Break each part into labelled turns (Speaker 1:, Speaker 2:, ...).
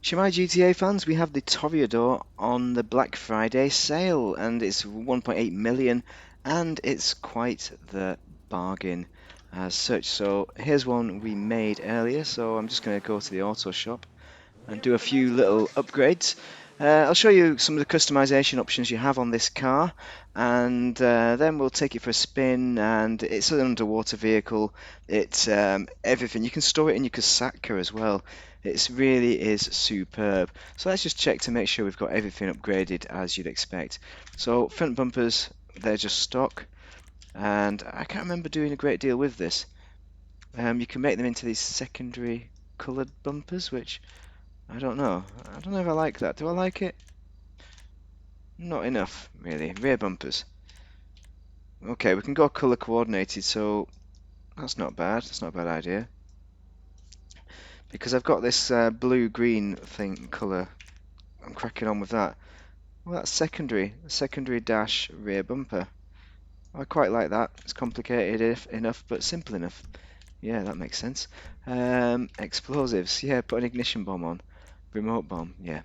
Speaker 1: Shemai GTA fans, we have the Toreador on the Black Friday sale, and it's 1.8 million, and it's quite the bargain as such. So here's one we made earlier, so I'm just going to go to the auto shop and do a few little upgrades. I'll show you some of the customization options you have on this car, and then we'll take it for a spin. And it's an underwater vehicle. It's everything. You can store it in your Kasaka as well. It really is superb. So let's just check to make sure we've got everything upgraded as you'd expect. So front bumpers, they're just stock, and I can't remember doing a great deal with this. You can make them into these secondary coloured bumpers, which I don't know. I don't know if I like that. Do I like it? Not enough, really. Rear bumpers. Okay, we can go color coordinated, so that's not bad. That's not a bad idea. Because I've got this blue-green thing color. I'm cracking on with that. Well, that's secondary. Secondary dash rear bumper. I quite like that. It's complicated enough, but simple enough. Yeah, that makes sense. Explosives. Yeah, put an ignition bomb on. Remote bomb. Yeah.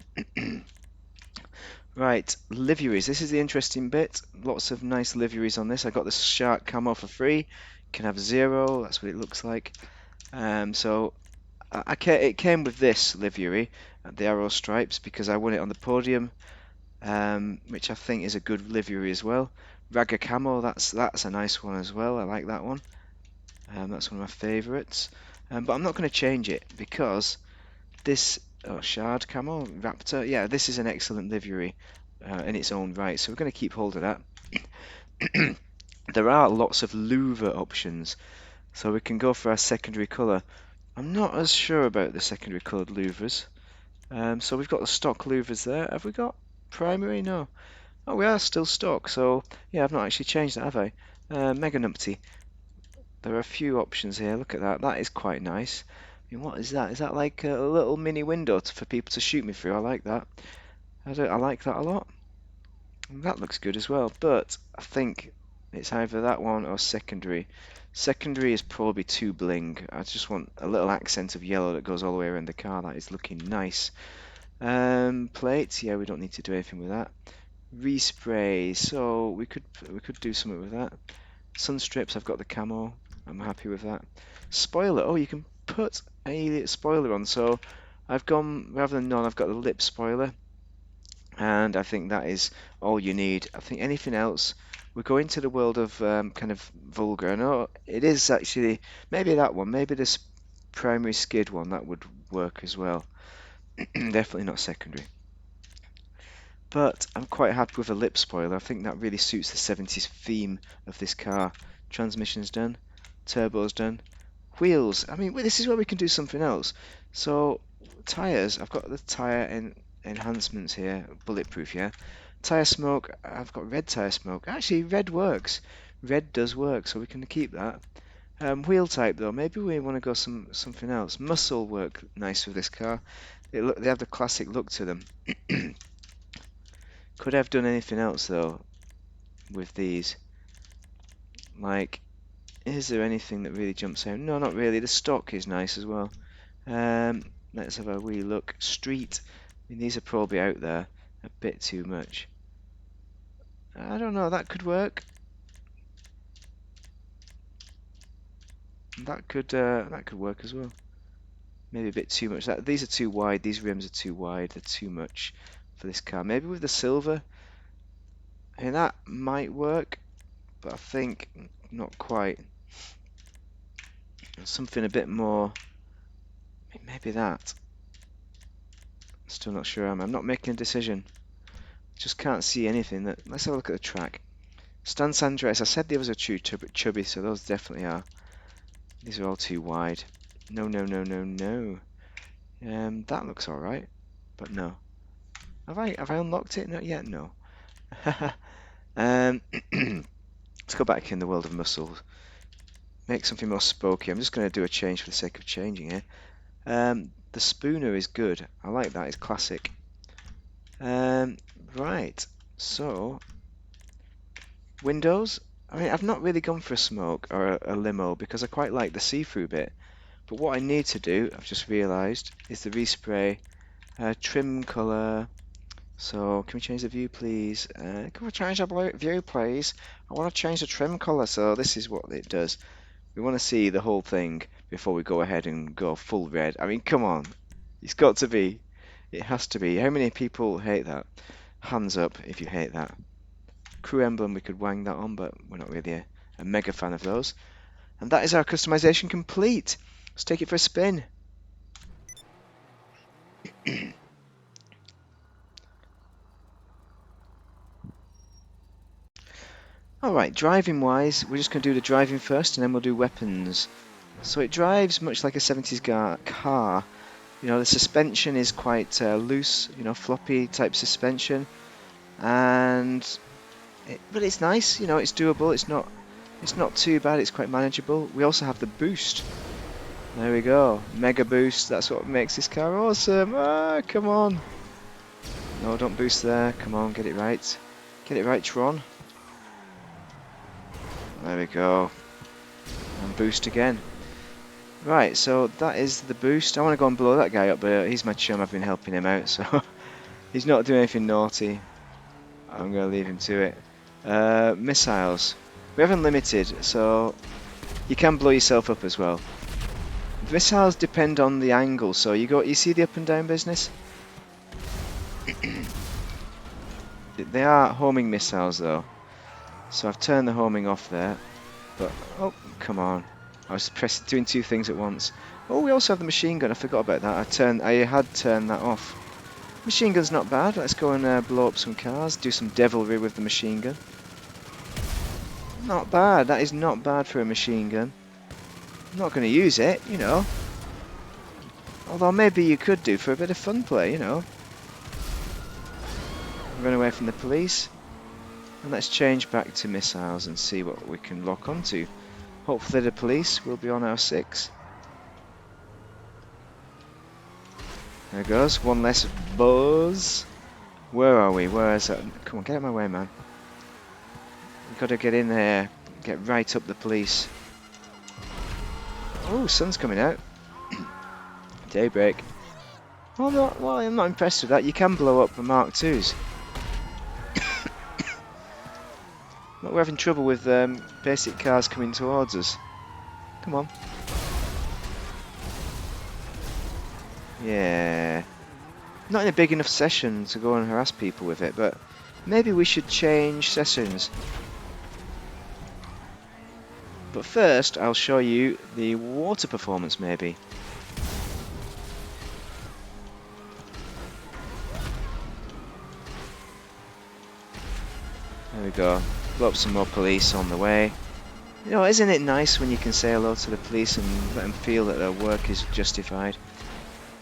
Speaker 1: Right, liveries. This is the interesting bit. Lots of nice liveries on this. I got the shark camo for free. Can have 0. That's what it looks like. So it came with this livery, the arrow stripes, because I won it on the podium, which I think is a good livery as well. Raga camo. That's a nice one as well. I like that one. That's one of my favourites. But I'm not going to change it because this shard camo raptor. Yeah, this is an excellent livery in its own right, so we're going to keep hold of that. There are lots of louver options, so we can go for our secondary colour. I'm not as sure about the secondary coloured louvers. So we've got the stock louvers there. Have we got primary? No. Oh, we are still stock, so yeah, I've not actually changed that, have I? Mega numpty. There are a few options here. Look at that. That is quite nice. I mean, what is that? Is that like a little mini window for people to shoot me through? I like that. I like that a lot. And that looks good as well, but I think it's either that one or secondary. Secondary is probably too bling. I just want a little accent of yellow that goes all the way around the car. That is looking nice. Plates, yeah, we don't need to do anything with that. Respray, so we could do something with that. Sun strips, I've got the camo. I'm happy with that. Spoiler, oh, you can put a spoiler on. So I've gone, rather than none, I've got the lip spoiler. And I think that is all you need. I think anything else, we go into the world of kind of vulgar. I know it is actually, maybe that one, maybe this primary skid one, that would work as well. Definitely not secondary. But I'm quite happy with a lip spoiler. I think that really suits the 70s theme of this car. Transmission's done, turbo's done, wheels. I mean, this is where we can do something else. So tires, I've got the tire enhancements here, bulletproof, yeah. Tire smoke, I've got red tire smoke. Actually, red works. Red does work, so we can keep that. Wheel type though, maybe we want to go something else. Muscle work nice with this car. They have the classic look to them. Could I have done anything else though with these? Like, is there anything that really jumps out? No, not really. The stock is nice as well. Let's have a wee look. Street. I mean, these are probably out there a bit too much. I don't know. That could work. That could work as well. Maybe a bit too much. These are too wide. These rims are too wide. They're too much for this car. Maybe with the silver. I mean, that might work, but I think not quite. Something a bit more. Maybe that. Still not sure. I'm not making a decision. Just can't see anything. Let's have a look at the track. Stan Sandres. I said the others are too chubby, so those definitely are. These are all too wide. No, no, no, no, no. That looks all right, but no. Have I unlocked it? Not yet. No. Let's go back in the world of muscles. Make something more spokey. I'm just going to do a change for the sake of changing it. The spooner is good. I like that. It's classic. Right. So, windows. I mean, I've not really gone for a smoke or a limo because I quite like the see-through bit. But what I need to do, I've just realised, is the respray Trim color. So can we change the view, please? Can we change the view, please? I want to change the trim color. So this is what it does. We want to see the whole thing before we go ahead and go full red. I mean, come on. It's got to be. It has to be. How many people hate that? Hands up if you hate that. Crew emblem, we could wang that on, but we're not really a mega fan of those. And that is our customization complete. Let's take it for a spin. Alright, driving wise, we're just going to do the driving first and then we'll do weapons. So it drives much like a 70s car. You know, the suspension is quite loose, you know, floppy type suspension. But it's nice, you know, it's doable, it's not too bad, it's quite manageable. We also have the boost. There we go, mega boost, that's what makes this car awesome. Ah, come on. No, don't boost there, come on, get it right. Get it right, Tron. There we go. And boost again. Right, so that is the boost. I want to go and blow that guy up, but he's my chum, I've been helping him out, so he's not doing anything naughty. I'm going to leave him to it. Missiles. We have unlimited, so you can blow yourself up as well. Missiles depend on the angle, so you see the up and down business? They are homing missiles though. So I've turned the homing off there. But, oh, come on. I was doing two things at once. Oh, we also have the machine gun, I forgot about that. I had turned that off. Machine gun's not bad, let's go and blow up some cars, do some devilry with the machine gun. Not bad, that is not bad for a machine gun. I'm not going to use it, you know. Although maybe you could do for a bit of fun play, you know. Run away from the police. And let's change back to missiles and see what we can lock onto. Hopefully the police will be on our 6. There goes, one less buzz. Where are we? Where is that? Come on, get out of my way, man. We've got to get in there, get right up the police. Oh, sun's coming out. Daybreak. Well, I'm not impressed with that. You can blow up the Mark IIs. But we're having trouble with basic cars coming towards us. Come on. Yeah. Not in a big enough session to go and harass people with it, but maybe we should change sessions. But first, I'll show you the water performance, maybe. There we go. Blow up some more police on the way. You know, isn't it nice when you can say hello to the police and let them feel that their work is justified?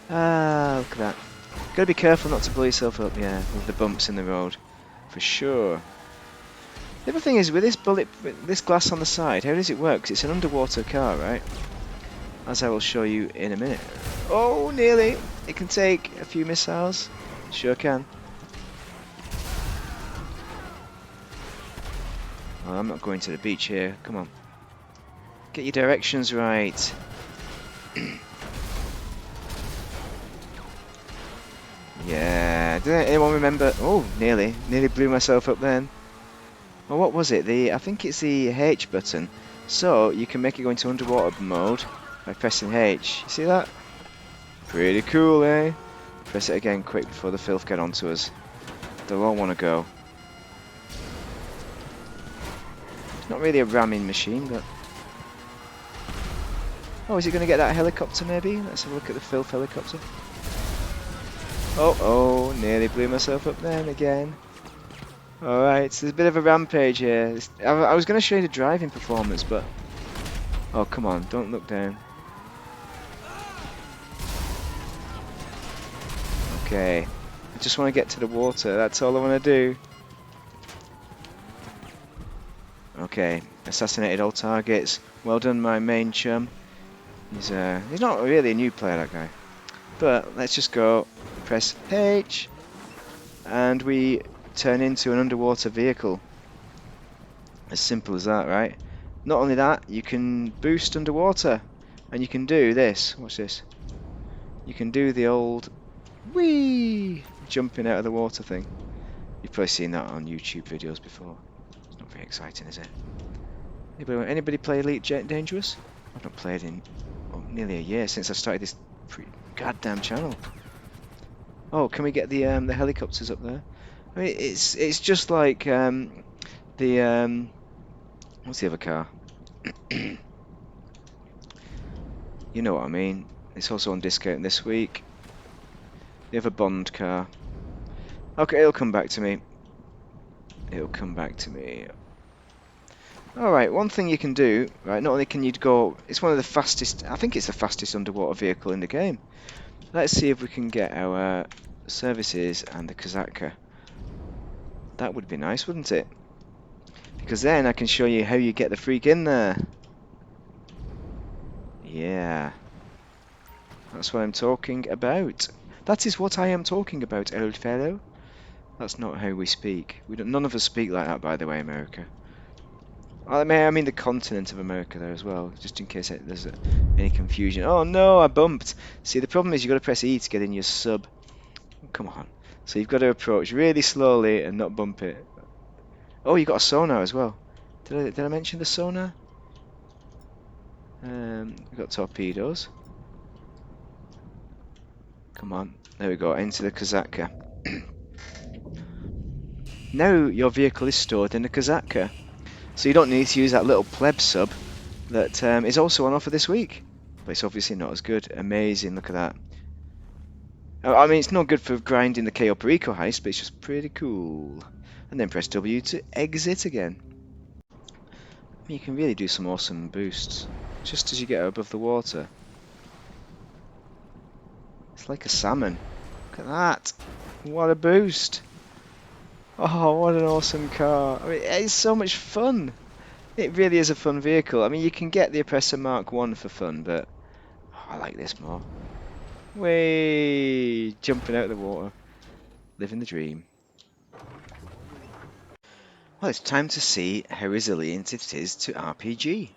Speaker 1: Ah, look at that. Gotta be careful not to blow yourself up, yeah, with the bumps in the road. For sure. The other thing is, with this glass on the side, how does it work? 'Cause it's an underwater car, right? As I will show you in a minute. Oh, nearly! It can take a few missiles. Sure can. Oh, I'm not going to the beach here. Come on. Get your directions right. Yeah. Did anyone remember? Oh, nearly. Nearly blew myself up then. Well, what was it? I think it's the H button. So, you can make it go into underwater mode by pressing H. You see that? Pretty cool, eh? Press it again quick before the filth get onto us. They'll all want to go. It's not really a ramming machine, but... Oh, is it going to get that helicopter maybe? Let's have a look at the filth helicopter. Oh, nearly blew myself up then again. Alright, so there's a bit of a rampage here. I was going to show you the driving performance, but... Oh, come on, don't look down. Okay, I just want to get to the water, that's all I want to do. Okay, assassinated all targets. Well done, my main chum. He's not really a new player, that guy. But let's just go, press H, and we turn into an underwater vehicle. As simple as that, right? Not only that, you can boost underwater, and you can do this. Watch this. You can do the old Whee! Jumping out of the water thing. You've probably seen that on YouTube videos before. It's not very exciting, is it? Anybody play Elite Dangerous? I've not played in nearly a year since I started this goddamn channel. Oh, can we get the helicopters up there? I mean, it's just like the what's the other car? You know what I mean. It's also on discount this week. The other Bond car. Okay, it'll come back to me. It'll come back to me. Alright, one thing you can do, right, not only can you go, it's one of the fastest, I think it's the fastest underwater vehicle in the game. Let's see if we can get our services and the Kazatka. That would be nice, wouldn't it? Because then I can show you how you get the freak in there. Yeah. That's what I'm talking about. That is what I am talking about, old fellow. That's not how we speak. None of us speak like that, by the way, America. I mean the continent of America there as well, just in case there's any confusion. Oh no, I bumped. See, the problem is you've got to press E to get in your sub. Come on. So you've got to approach really slowly and not bump it. Oh, you got a sonar as well. Did I mention the sonar? We've got torpedoes. Come on. There we go, into the Kazatka. Now your vehicle is stored in the Kazatka. So you don't need to use that little pleb sub that is also on offer this week. But it's obviously not as good. Amazing, look at that. I mean, it's not good for grinding the KO Perico heist, but it's just pretty cool. And then press W to exit again. I mean, you can really do some awesome boosts, just as you get above the water. It's like a salmon. Look at that. What a boost. Oh, what an awesome car. I mean, it's so much fun. It really is a fun vehicle. I mean, you can get the Oppressor Mark 1 for fun, but I like this more. Way jumping out of the water. Living the dream. Well, it's time to see how resilient it is to RPG.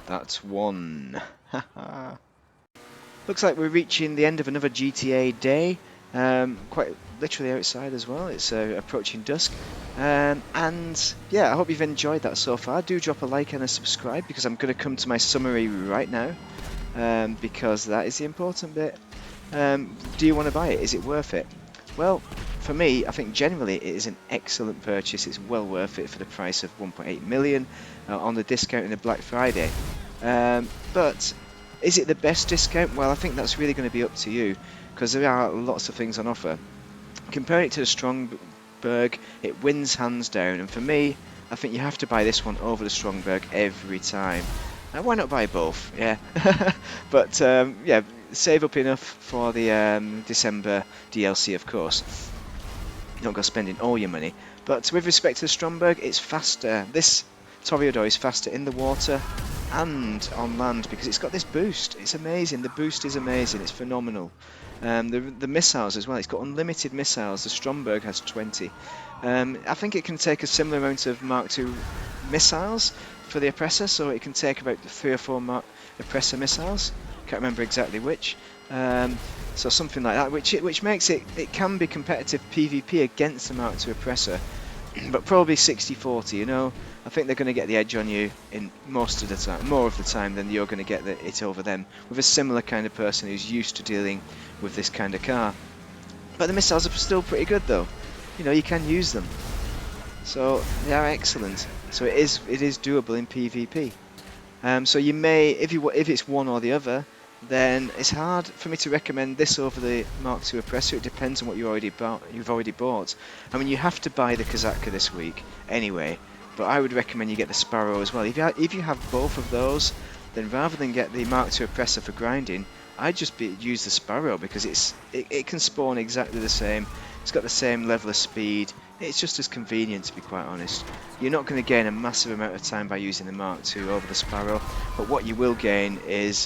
Speaker 1: That's one. Looks like we're reaching the end of another GTA day. Quite literally outside as well. It's approaching dusk. And yeah, I hope you've enjoyed that so far. Do drop a like and a subscribe because I'm going to come to my summary right now. Because that is the important bit. Do you want to buy it? Is it worth it? Well, for me, I think generally it is an excellent purchase. It's well worth it for the price of 1.8 million on the discount in the Black Friday. But is it the best discount? Well, I think that's really going to be up to you because there are lots of things on offer. Comparing it to the Strongberg, it wins hands down. And for me, I think you have to buy this one over the Strongberg every time. Why not buy both? Yeah. But yeah, save up enough for the December DLC, of course. You don't go spending all your money. But with respect to the Stromberg, it's faster. This Toreador is faster in the water and on land because it's got this boost. It's amazing. The boost is amazing. It's phenomenal. The missiles as well. It's got unlimited missiles. The Stromberg has 20. I think it can take a similar amount of Mark II missiles for the Oppressor, so it can take about 3 or 4 Oppressor missiles. Can't remember exactly which. So something like that, which makes it can be competitive PvP against the Mark II Oppressor, but probably 60-40. You know, I think they're going to get the edge on you in most of the time, more of the time than you're going to get it over them with a similar kind of person who's used to dealing with this kind of car. But the missiles are still pretty good though. You know, you can use them, so they are excellent. So it is doable in PvP. So you may, if it's one or the other, then it's hard for me to recommend this over the Mark II Oppressor. It depends on what you've already bought. I mean, you have to buy the Kazatka this week anyway, but I would recommend you get the Sparrow as well. If you have both of those, then rather than get the Mark II Oppressor for grinding, I'd just use the Sparrow because it can spawn exactly the same. It's got the same level of speed. It's just as convenient, to be quite honest. You're not going to gain a massive amount of time by using the Mark II over the Sparrow, but what you will gain is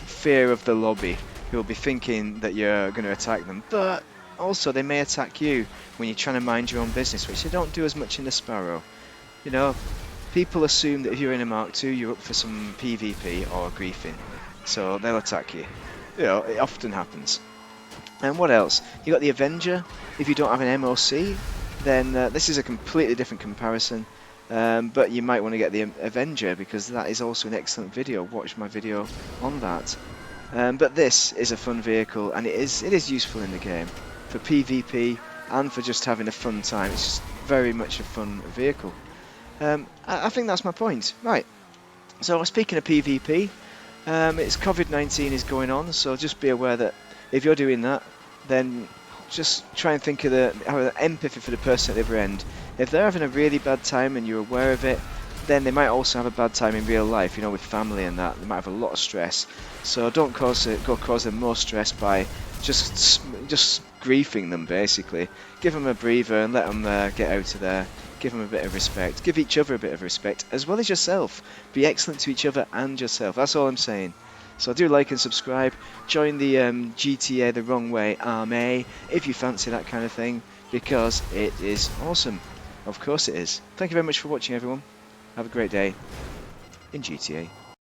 Speaker 1: fear of the lobby, who will be thinking that you're going to attack them, but also they may attack you when you're trying to mind your own business, which they don't do as much in the Sparrow. You know, people assume that if you're in a Mark II, you're up for some PvP or griefing, so they'll attack you. you know, it often happens. And what else? You got the Avenger. If you don't have an MOC, then this is a completely different comparison. But you might want to get the Avenger because that is also an excellent video. Watch my video on that. But this is a fun vehicle, and it is useful in the game for PvP and for just having a fun time. It's just very much a fun vehicle. I think that's my point. Right. So speaking of PvP, it's COVID-19 is going on, so just be aware that if you're doing that, then just try and think of the empathy for the person at the other end. If they're having a really bad time and you're aware of it, then they might also have a bad time in real life, you know, with family and that. They might have a lot of stress. So don't cause them more stress by just griefing them, basically. Give them a breather and let them get out of there. Give them a bit of respect. Give each other a bit of respect, as well as yourself. Be excellent to each other and yourself. That's all I'm saying. So do like and subscribe. Join the GTA The Wrong Way Army if you fancy that kind of thing, because it is awesome. Of course it is. Thank you very much for watching, everyone. Have a great day in GTA.